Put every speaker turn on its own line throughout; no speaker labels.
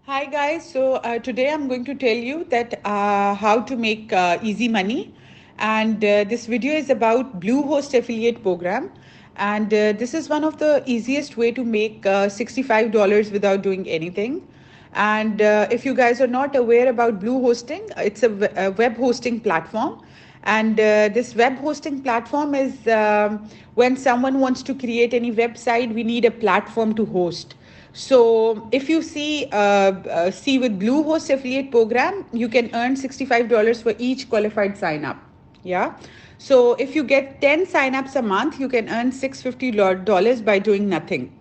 Hi guys, so today I'm going to tell you that how to make easy money, and this video is about Bluehost affiliate program, and this is one of the easiest way to make $65 without doing anything. And if you guys are not aware about Bluehosting, it's a web hosting platform, and this web hosting platform is when someone wants to create any website, we need a platform to host. So if you see with Bluehost affiliate program, you can earn $65 for each qualified sign up. Yeah. So if you get 10 signups a month, you can earn $650 by doing nothing.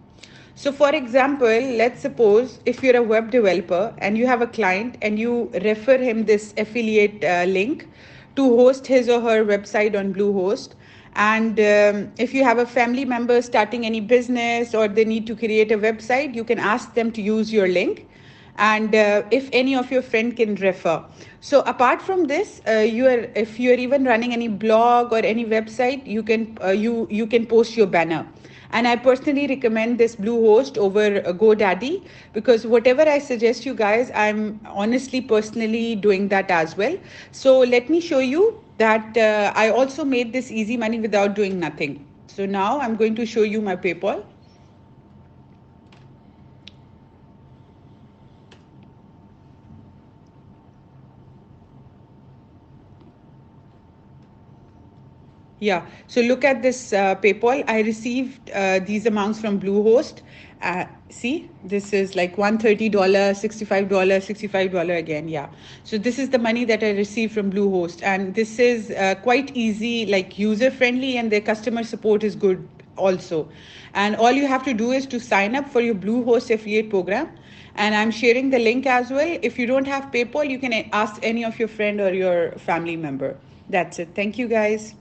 So for example, let's suppose if you're a web developer and you have a client and you refer him this affiliate link to host his or her website on Bluehost. And if you have a family member starting any business or they need to create a website, you can ask them to use your link. And if any of your friend can refer. So apart from this, if you are even running any blog or any website, you can post your banner. And I personally recommend this Bluehost over GoDaddy, because whatever I suggest you guys, I'm honestly personally doing that as well. So let me show you that I also made this easy money without doing nothing. So now I'm going to show you my PayPal. Yeah, so look at this PayPal. I received these amounts from Bluehost. See, this is like $130, $65, $65 again. Yeah, so this is the money that I received from Bluehost, and this is quite easy, like user friendly, and their customer support is good also. And all you have to do is to sign up for your Bluehost affiliate program. And I'm sharing the link as well. If you don't have PayPal, you can ask any of your friend or your family member. That's it. Thank you, guys.